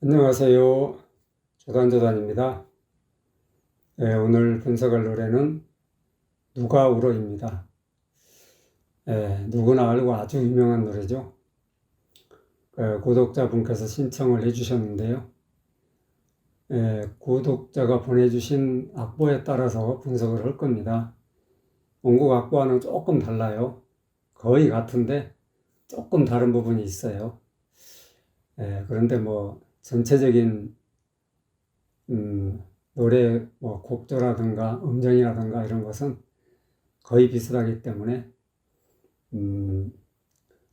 안녕하세요. 조단조단입니다. 오늘 분석할 노래는 누가 울어입니다. 누구나 알고 아주 유명한 노래죠. 구독자분께서 신청을 해주셨는데요. 구독자가 보내주신 악보에 따라서 분석을 할 겁니다. 원곡 악보와는 조금 달라요. 거의 같은데 조금 다른 부분이 있어요. 그런데 전체적인 노래 곡조라든가 음정이라든가 이런 것은 거의 비슷하기 때문에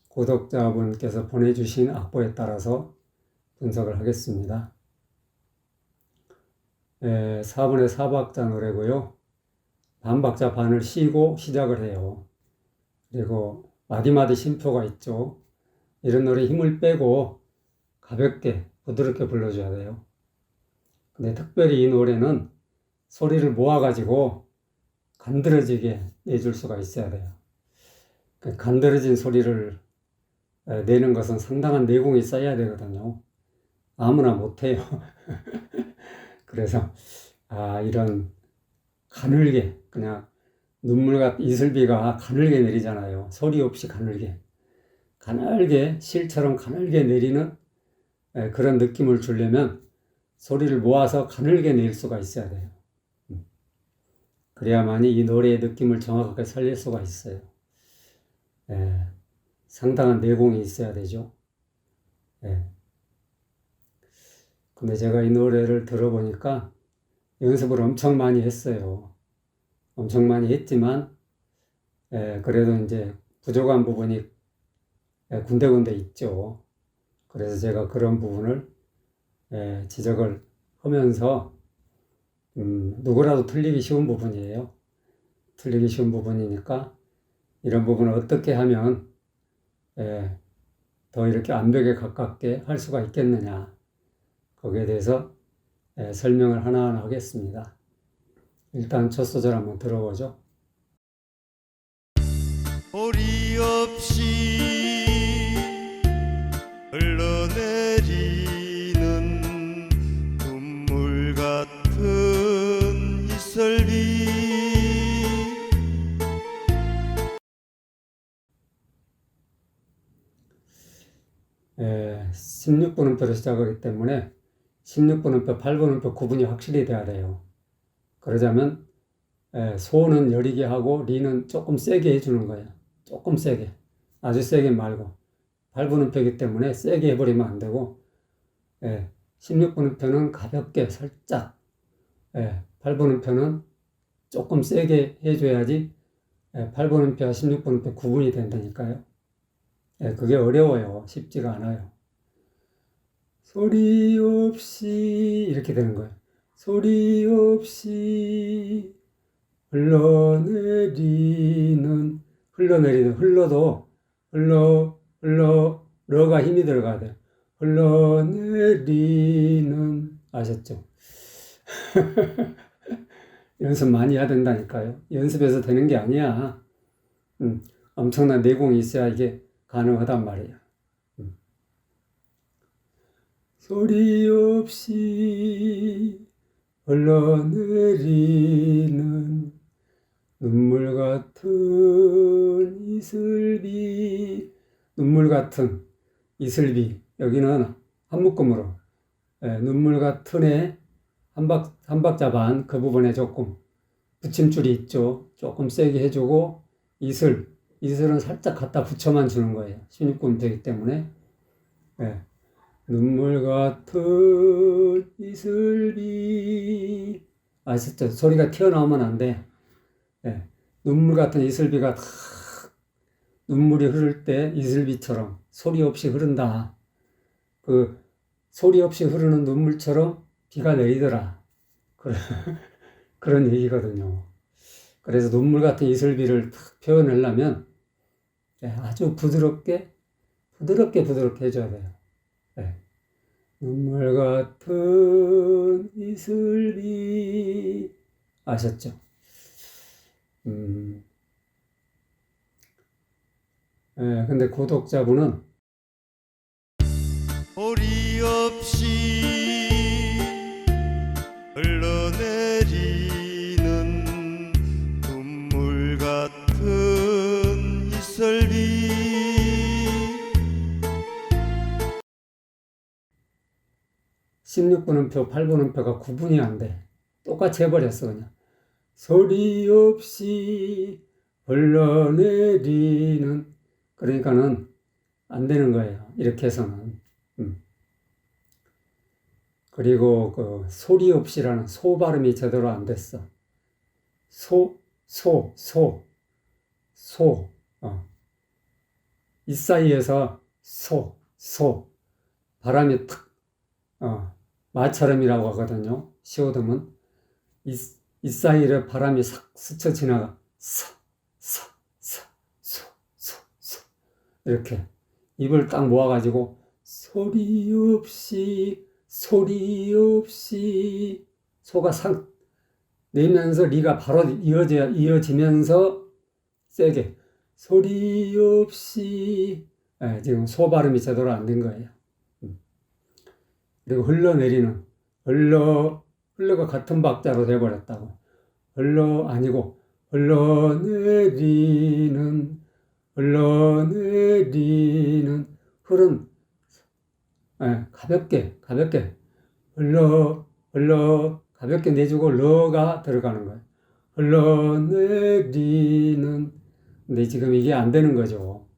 구독자분께서 보내주신 악보에 따라서 분석을 하겠습니다. 4분의 4박자 노래고요. 반박자 반을 쉬고 시작을 해요. 그리고 마디마디 쉼표가 있죠. 이런 노래 힘을 빼고 가볍게 부드럽게 불러줘야 돼요. 근데 특별히 이 노래는 소리를 모아가지고 간드러지게 내줄 수가 있어야 돼요. 간드러진 소리를 내는 것은 상당한 내공이 쌓여야 되거든요. 아무나 못해요. 그래서 이런 가늘게 그냥 이슬비가 가늘게 내리잖아요. 소리 없이 가늘게 실처럼 가늘게 내리는 그런 느낌을 주려면 소리를 모아서 가늘게 낼 수가 있어야 돼요. 그래야만이 이 노래의 느낌을 정확하게 살릴 수가 있어요. 상당한 내공이 있어야 되죠. 근데 제가 이 노래를 들어보니까 연습을 엄청 많이 했어요. 엄청 많이 했지만, 그래도 이제 부족한 부분이 군데군데 있죠. 그래서 제가 그런 부분을 지적을 하면서 누구라도 틀리기 쉬운 부분이에요. 틀리기 쉬운 부분이니까 이런 부분을 어떻게 하면 더 이렇게 완벽에 가깝게 할 수가 있겠느냐, 거기에 대해서 설명을 하나하나 하겠습니다. 일단 첫 소절 한번 들어보죠. 소리 없이 흘러내리는 눈물 같은 이슬비 16분음표로 시작하기 때문에 16분음표, 8분음표 구분이 확실히 돼야 돼요. 그러자면 소는 여리게 하고 리는 조금 세게 해주는 거예요. 조금 세게, 아주 세게 말고. 8분음표이기 때문에 세게 해버리면 안 되고 16분음표는 가볍게 살짝, 8분음표는 조금 세게 해줘야지 8분음표와 16분음표 구분이 된다니까요. 그게 어려워요. 쉽지가 않아요. 소리 없이 이렇게 되는 거예요. 소리 없이 흘러내리는 흘러도 러가 힘이 들어가야 돼요. 흘러내리는, 아셨죠? 연습 많이 해야 된다니까요. 연습해서 되는 게 아니야. 엄청난 내공이 있어야 이게 가능하단 말이에요. 소리 없이 흘러내리는 눈물 같은 이슬비, 눈물 같은 이슬비, 여기는 한 묶음으로 눈물 같은에 한 박자 반 그 부분에 조금 붙임줄이 있죠. 조금 세게 해주고 이슬은 살짝 갖다 붙여만 주는 거예요. 16분 되기 때문에 눈물 같은 이슬비, 아셨죠? 소리가 튀어나오면 안 돼. 눈물 같은 이슬비가 탁 눈물이 흐를 때 이슬비처럼 소리 없이 흐른다. 그 소리 없이 흐르는 눈물처럼 비가 내리더라. 그런 얘기거든요. 그래서 눈물 같은 이슬비를 탁 표현하려면 아주 부드럽게 해줘야 돼요. 눈물 같은 이슬비, 아셨죠? 근데 구독자분은 소리 없이 16분음표, 8분음표가 구분이 안 돼. 똑같이 해버렸어 그냥. 소리 없이 흘러내리는, 그러니까는 안 되는 거예요. 이렇게 해서는. 그리고 그 소리 없이라는 소 발음이 제대로 안 됐어. 소. 이 사이에서 바람이 탁, 마처럼이라고 하거든요. 시오듬은. 이 사이를 바람이 싹 스쳐 지나가. 이렇게. 입을 딱 모아가지고, 소리 없이, 소가 상, 내면서 리가 바로 이어지면서 세게, 소리 없이, 지금 소 발음이 제대로 안 된 거예요. 그리고 흘러내리는, 흘러가 같은 박자로 돼버렸다고. 아니고, 흘러내리는, 흘은 가볍게 가볍게 내주고 러가 들어가는 거예요. 흘러내리는. 근데 지금 이게 안 되는 거죠.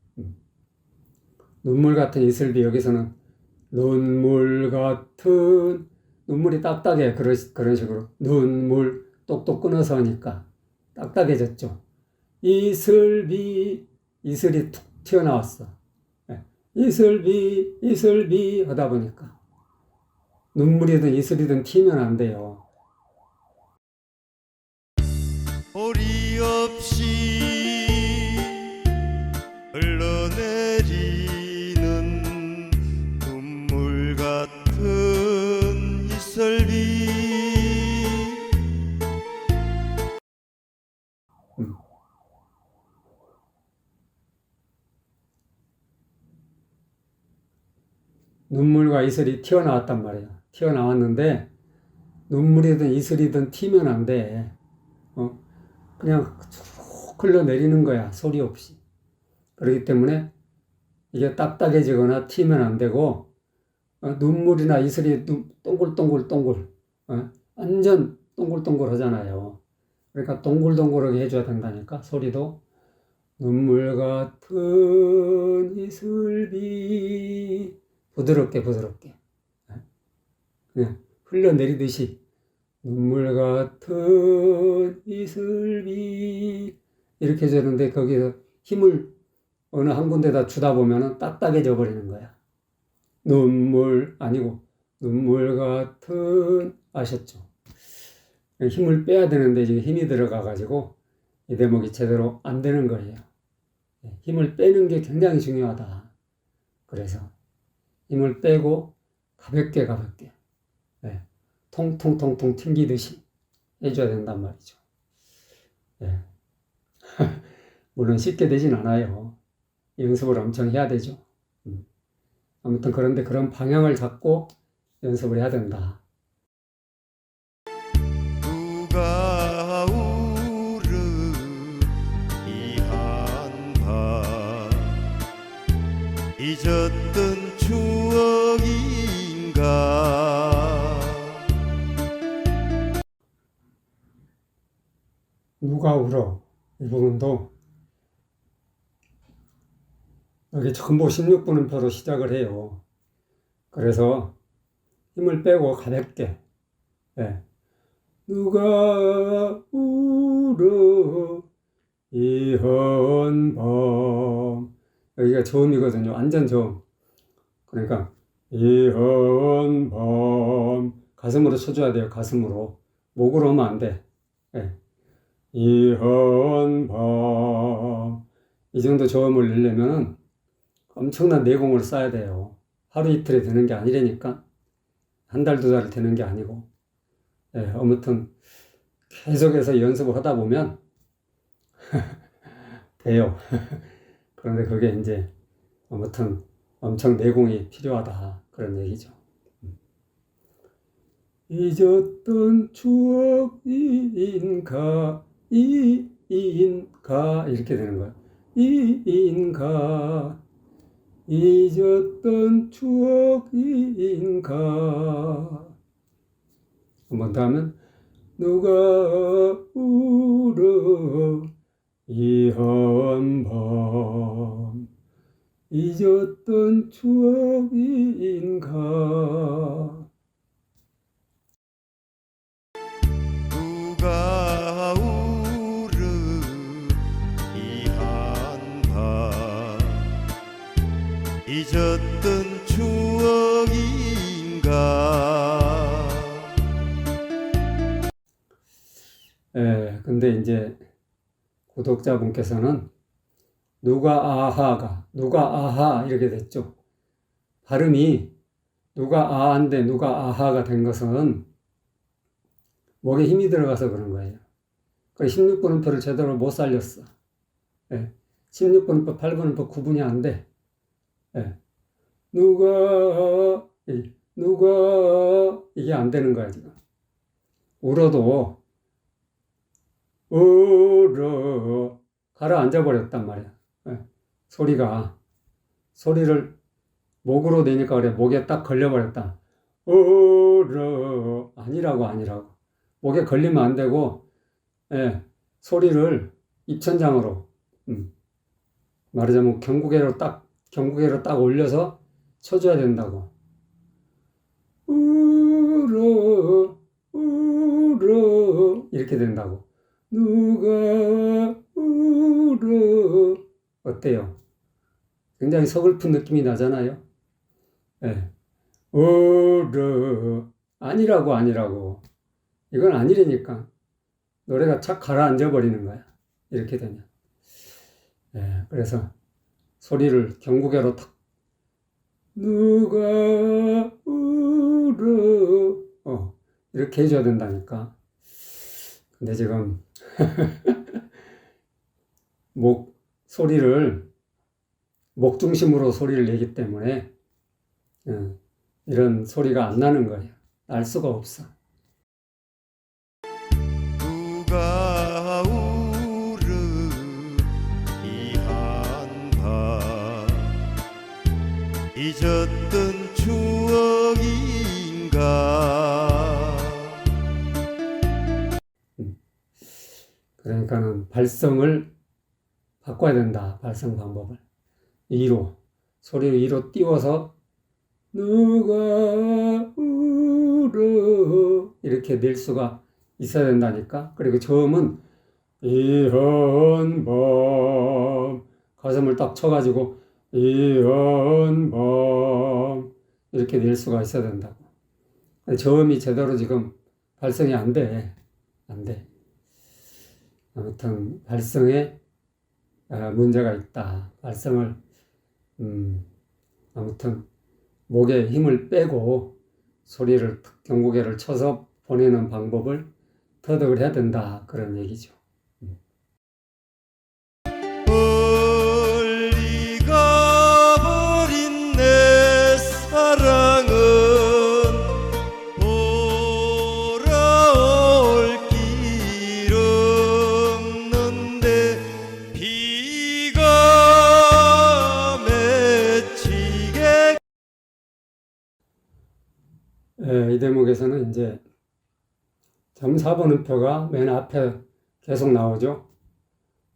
눈물 같은 이슬비, 여기서는 눈물 같은, 눈물이 딱딱해. 그런 식으로 눈물 똑똑 끊어서 하니까 딱딱해졌죠. 이슬비, 이슬이 툭 튀어나왔어. 이슬비 하다 보니까 눈물이든 이슬이든 튀면 안 돼요. 소리 없이 흘러내리는 눈물 같은 이슬비 눈물과 이슬이 튀어나왔단 말이에요. 튀어나왔는데 눈물이든 이슬이든 튀면 안 돼. 그냥 쭉 흘러내리는 거야. 소리 없이. 그렇기 때문에 이게 딱딱해지거나 튀면 안 되고, 눈물이나 이슬이 동글동글 완전 동글동글 하잖아요. 그러니까 동글동글하게 해줘야 된다니까. 소리도 눈물 같은 이슬비, 부드럽게 그냥 흘러내리듯이 눈물 같은 이슬비 이렇게 해주는데, 거기서 힘을 어느 한 군데다 주다 보면은 딱딱해져 버리는 거야. 눈물 아니고 눈물 같은, 아셨죠? 힘을 빼야 되는데 지금 힘이 들어가 가지고 이 대목이 제대로 안 되는 거예요. 힘을 빼는 게 굉장히 중요하다. 그래서 힘을 빼고 가볍게 통통통통 튕기듯이 해줘야 된단 말이죠. 물론 쉽게 되진 않아요. 연습을 엄청 해야 되죠. 아무튼 그런데 그런 방향을 잡고 연습을 해야 된다. 누가 울으 이 한밤 잊었던 추억인가 누가 울어, 이 부분도 여기 전부 16분음표로 시작을 해요. 그래서 힘을 빼고 가볍게, 누가 울어 이 한밤, 여기가 저음이거든요. 완전 저음. 그러니까 이 한밤 가슴으로 쳐줘야 돼요. 가슴으로. 목으로 하면 안 돼. 이 한밤, 이 정도 저음을 내려면 엄청난 내공을 쌓아야 돼요. 하루 이틀에 되는 게 아니라니까. 한 달, 두 달 되는 게 아니고. 아무튼 계속해서 연습을 하다 보면 돼요. 그런데 그게 이제 아무튼 엄청 내공이 필요하다, 그런 얘기죠. 잊었던 추억인가 이렇게 되는 거예요. 이인가 잊었던 추억인가 한 번 더 하면 누가 울어 이 한밤 잊었던 추억인가. 누가 울어 이 한밤 잊었던 추억인가. 근데 이제 구독자분께서는 누가 아하 이렇게 됐죠. 발음이 누가 아한데 누가 아하가 된 것은 목에 힘이 들어가서 그런 거예요. 그래서 16분음표를 제대로 못 살렸어. 16분음표, 8분음표 구분이 안 돼. 누가 이게 안 되는 거야 지금. 울어도 울어 가라앉아 버렸단 말이야. 소리를 목으로 내니까 그래. 목에 딱 걸려버렸다. 울어 아니라고. 목에 걸리면 안 되고, 소리를 입천장으로, 말하자면 경구개로 딱 올려서 쳐줘야 된다고. 울어 이렇게 된다고. 누가 울어. 어때요? 굉장히 서글픈 느낌이 나잖아요. 울어 아니라고. 이건 아니라니까. 노래가 착 가라앉아 버리는 거야. 이렇게 되면. 그래서 소리를 경구개로 탁 누가 울어 이렇게 해줘야 된다니까. 근데 지금 목 중심으로 소리를 내기 때문에 이런 소리가 안 나는 거예요. 날 수가 없어. 누가 울어 이 한밤 잊었던 추억인가. 그러니까는 발성을 바꿔야 된다. 발성 방법을. 소리를 2로 띄워서 누가 울어 이렇게 낼 수가 있어야 된다니까. 그리고 저음은 이 한밤 가슴을 딱 쳐가지고 이 한밤 이렇게 낼 수가 있어야 된다고. 저음이 제대로 지금 발성이 안 돼. 아무튼 발성에 문제가 있다. 발성을 아무튼 목에 힘을 빼고 소리를 경구개를 쳐서 보내는 방법을 터득을 해야 된다. 그런 얘기죠. 멀리 가버린 내 사랑은 돌아올 길 없는데 비가 맺히게. 이 대목에서는 이제 점 4번음표가 맨 앞에 계속 나오죠.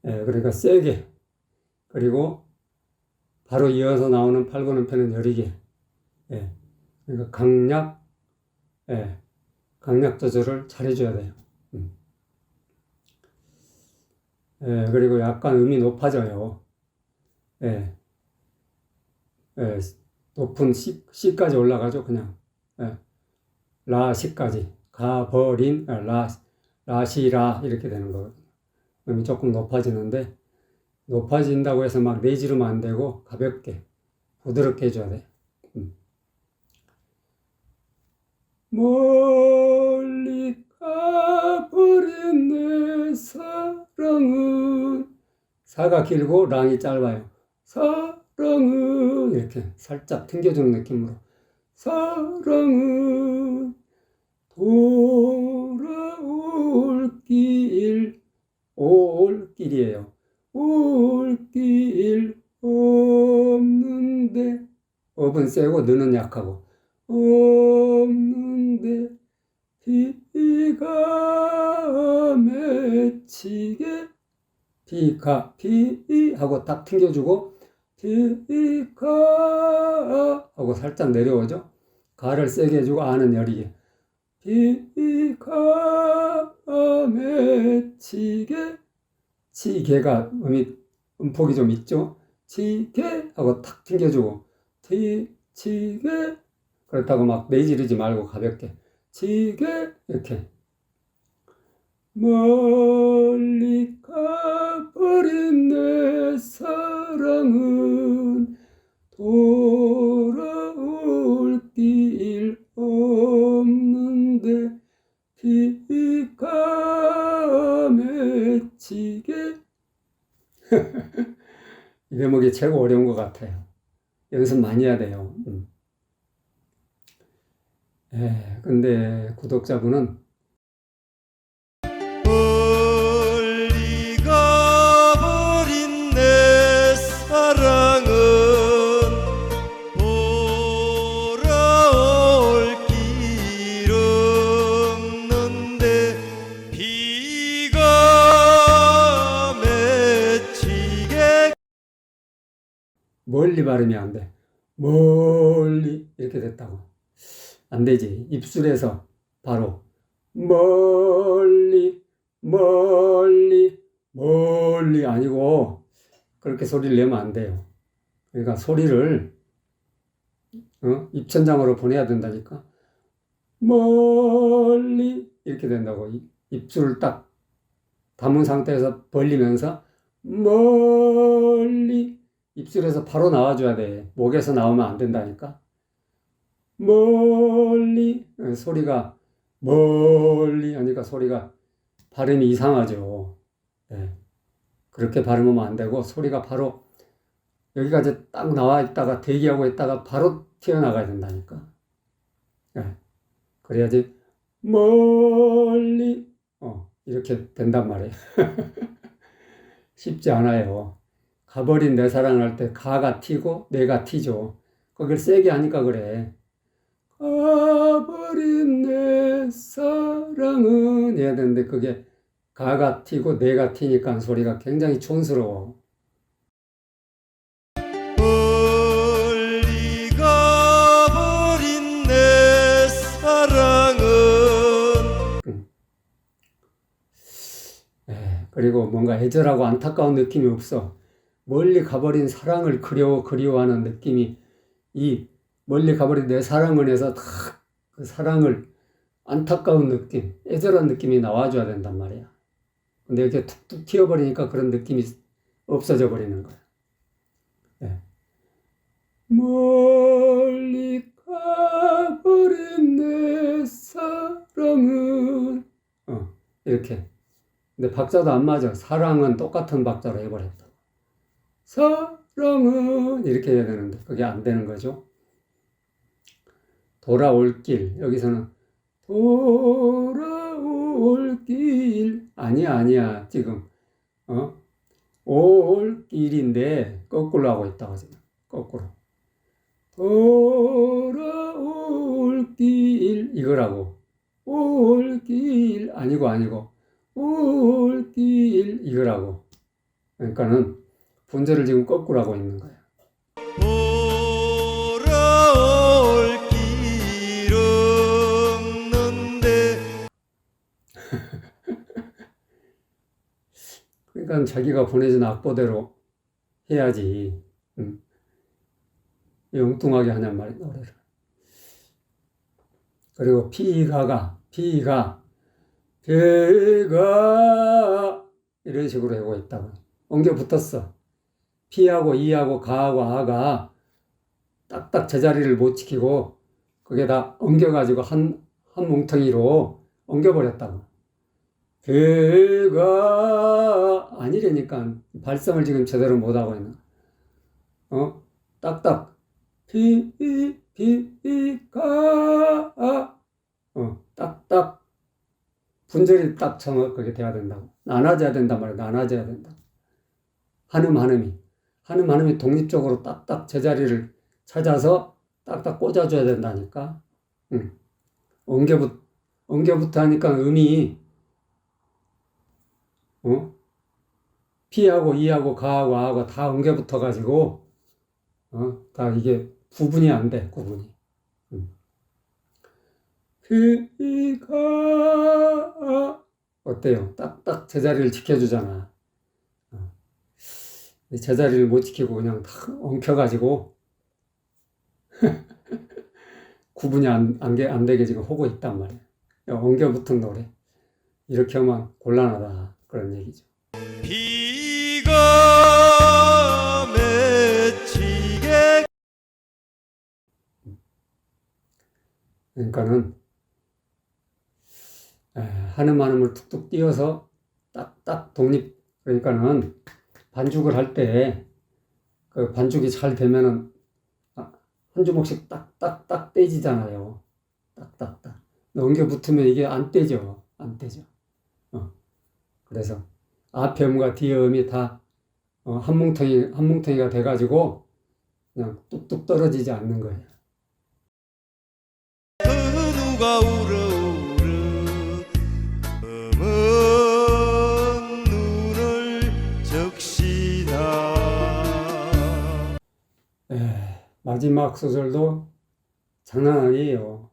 그러니까 세게, 그리고 바로 이어서 나오는 8번음표는 여리게. 그러니까 강약 조절을 잘 해줘야 돼요. 그리고 약간 음이 높아져요. 높은 C까지 올라가죠. 그냥 라 C까지 가버린 라시라 이렇게 되는 거거든요. 음이 조금 높아지는데, 높아진다고 해서 막 내지르면 안 되고 가볍게 부드럽게 해줘야 돼. 멀리 가버린 내 사랑은, 사가 길고 랑이 짧아요. 사랑은 이렇게 살짝 튕겨주는 느낌으로 사랑은 돌아올 길, 올 길이에요. 올 길 없는데, 업은 세고 느는 약하고 없는데 비가 맺히게 비가 비 하고 딱 튕겨주고 비가 하고 살짝 내려오죠. 가를 세게 해주고 아는 여리게 비가 맺히게 치개가 음폭이 좀 있죠. 치개 하고 탁 튕겨주고 치개 그렇다고 막 내지르지 말고 가볍게 치개 이렇게 멀리 가버린 내 사랑은 돌아올 길 없는데 비가 맺히게 이 대목이 최고 어려운 것 같아요. 연습 많이 해야 돼요. 근데 구독자분은 멀리 가버린 내 사랑은 돌아올 길 없는데 비가 맺히게 멀리 발음이 안 돼. 멀리 이렇게 됐다고. 안 되지. 입술에서 바로 멀리 아니고 그렇게 소리를 내면 안 돼요. 그러니까 소리를 입천장으로 보내야 된다니까. 멀리 이렇게 된다고. 입술을 딱 담은 상태에서 벌리면서 멀리 입술에서 바로 나와줘야 돼. 목에서 나오면 안 된다니까. 멀리 소리가 멀리 하니까 소리가 발음이 이상하죠. 그렇게 발음하면 안 되고 소리가 바로 여기까지 딱 나와 있다가 대기하고 있다가 바로 튀어나가야 된다니까. 그래야지 멀리 이렇게 된단 말이에요. 쉽지 않아요. 가버린 내 사랑을 할 때 가가 튀고 내가 튀죠. 거길 세게 하니까 그래. 가버린 내 사랑은 해야 되는데 그게 가가 튀고 내가 튀니까 소리가 굉장히 촌스러워. 멀리 가버린 내 사랑은 그리고 뭔가 애절하고 안타까운 느낌이 없어. 멀리 가버린 사랑을 그리워하는 느낌이 이 멀리 가버린 내 사랑은 해서 딱 그 사랑을 안타까운 느낌, 애절한 느낌이 나와줘야 된단 말이야. 근데 이렇게 툭툭 튀어버리니까 그런 느낌이 없어져 버리는 거야. 멀리 가버린 내 사랑은 이렇게. 근데 박자도 안 맞아. 사랑은 똑같은 박자로 해버렸다. 사랑은 이렇게 해야 되는데 그게 안 되는 거죠. 돌아올 길 여기서는 돌아올 길 아니야 지금 올 길인데 거꾸로 하고 있다고 지금 거꾸로 돌아올 길 이거라고 올 길 아니고 올 길 이거라고. 그러니까는 분절을 지금 거꾸로 하고 있는 거야. 돌아올 길 없는데 그러니까 자기가 보내준 악보대로 해야지. 엉뚱하게 하냔 말이야 노래를. 그리고 비가 이런 식으로 하고 있다고. 엉겨 붙었어. 피하고 이하고 가하고 아가 딱딱 제자리를 못 지키고 그게 다 엉겨가지고 한 뭉텅이로 엉겨버렸다고. 배가 아니라니까 발성을 지금 제대로 못하고 있는 딱딱 비가 딱딱 분절이 딱 정확하게 돼야 된다고. 나눠져야 된단 말이야. 나눠져야 된다. 한음이 독립적으로 딱딱 제자리를 찾아서 딱딱 꽂아줘야 된다니까. 엉겨부터 하니까 음이 피하고 이하고 가하고 아하고 다 엉겨붙어 가지고 다 이게 구분이 안 돼, 구분이. 비가 어때요? 딱딱 제자리를 지켜주잖아. 제자리를 못 지키고 그냥 다 엉켜가지고 구분이 안 되게 지금 하고 있단 말이야. 엉겨붙은 노래. 이렇게 하면 곤란하다. 그런 얘기죠. 비가 맺히게 그러니까는 한음 툭툭 띄어서 딱딱 그러니까는 반죽을 할 때 그 반죽이 잘 되면은 한 주먹씩 딱딱딱 떼지잖아요. 딱딱딱. 엉겨 붙으면 이게 안 떼져. 안 떼져. 그래서 앞에 음과 뒤에 음이 다 한 뭉텅이가 돼가지고 그냥 뚝뚝 떨어지지 않는 거예요. 그 누가 울어 검은 눈을 적시나 마지막 소절도 장난 아니에요.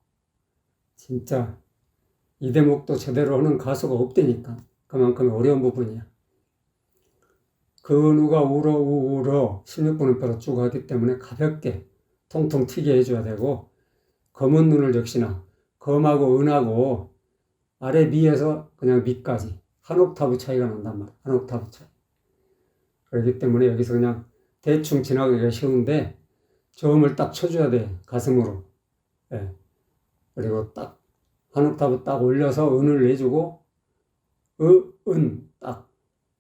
진짜 이 대목도 제대로 하는 가수가 없다니까. 그만큼 어려운 부분이야. 그 누가 울어 16분음표로 쭉 하기 때문에 가볍게 통통 튀게 해줘야 되고, 검은 눈을 적시나 검하고 은하고 아래 미에서 그냥 미까지 한 옥타브 차이가 난단 말이야. 한 옥타브 차이. 그렇기 때문에 여기서 그냥 대충 지나가기가 쉬운데 저음을 딱 쳐줘야 돼. 가슴으로. 그리고 딱 한 옥타브 딱 올려서 은을 내주고 은 딱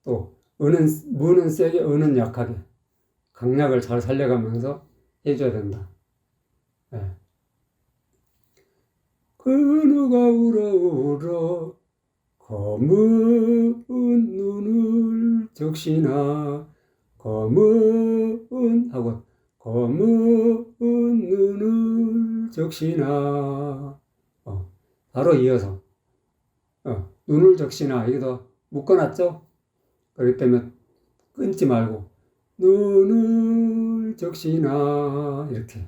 또 무는 세게 은은 약하게 강약을 잘 살려가면서 해줘야 된다. 그 누가 울어 검은 눈을 적시나 검은 하고 검은 눈을 적시나 바로 이어서 눈을 적시나 여기도 묶어놨죠? 그렇기 때문에 끊지 말고 눈을 적시나 이렇게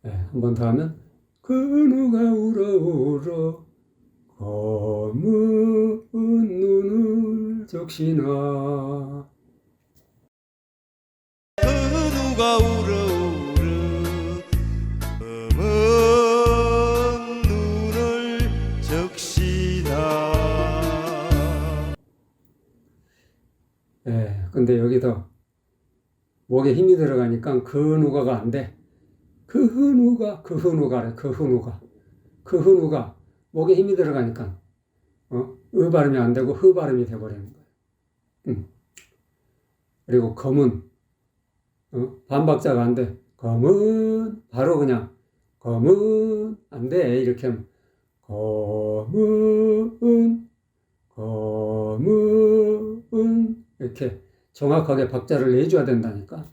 한 번 더 하면 그 누가 울어 검은 눈을 적시나 그 누가 울어 검은 눈을 적시나 근데 여기서 목에 힘이 들어가니까 그 누가가 안 돼. 그 누가 목에 힘이 들어가니까 으 발음이 안 되고 흐 발음이 돼버리는 거야. 그리고 검은 반박자가 안 돼. 검은 바로 그냥 검은 안 돼. 이렇게 하면 검은 이렇게 정확하게 박자를 내줘야 된다니까.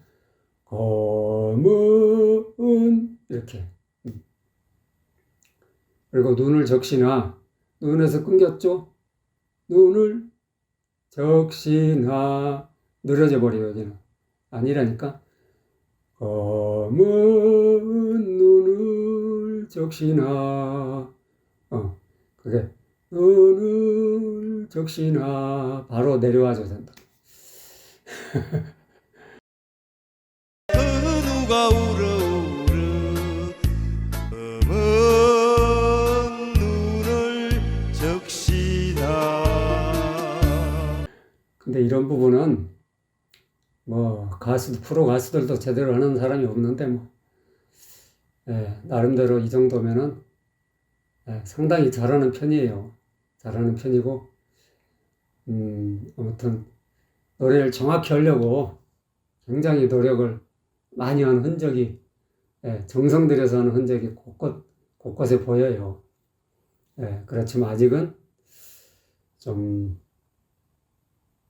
검은 이렇게. 그리고 눈을 적시나 눈에서 끊겼죠? 눈을 적시나 느려져 버려요. 여기는 아니라니까. 검은 눈을 적시나 그게 눈을 적시나 바로 내려와줘야 된다. 그 누가 울어 검은 눈을 적시나 근데 이런 부분은 뭐 프로 가수들도 제대로 하는 사람이 없는데 나름대로 이 정도면은 상당히 잘하는 편이에요. 잘하는 편이고 아무튼 노래를 정확히 하려고 굉장히 노력을 많이 한 흔적이 정성 들여서 하는 흔적이 곳곳에 보여요. 그렇지만 아직은 좀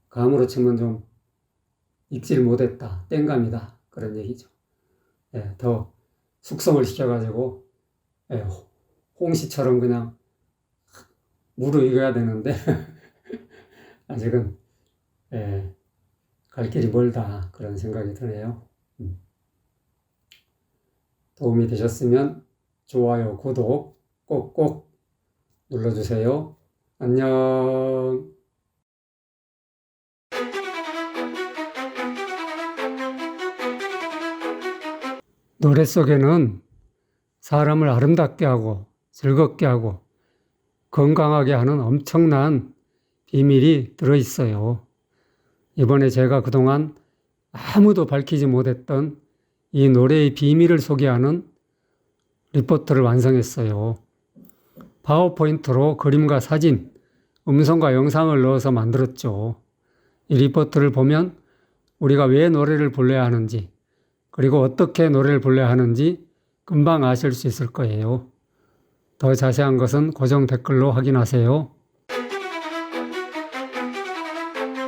감으로 치면 좀 익질 못했다, 땡감이다 그런 얘기죠. 더 숙성을 시켜가지고 홍시처럼 그냥 무르익어야 되는데 아직은 갈 길이 멀다 그런 생각이 드네요. 도움이 되셨으면 좋아요, 구독 꼭꼭 눌러주세요. 안녕. 노래 속에는 사람을 아름답게 하고 즐겁게 하고 건강하게 하는 엄청난 비밀이 들어있어요. 이번에 제가 그동안 아무도 밝히지 못했던 이 노래의 비밀을 소개하는 리포트를 완성했어요. 파워포인트로 그림과 사진, 음성과 영상을 넣어서 만들었죠. 이 리포트를 보면 우리가 왜 노래를 불러야 하는지, 그리고 어떻게 노래를 불러야 하는지 금방 아실 수 있을 거예요. 더 자세한 것은 고정 댓글로 확인하세요.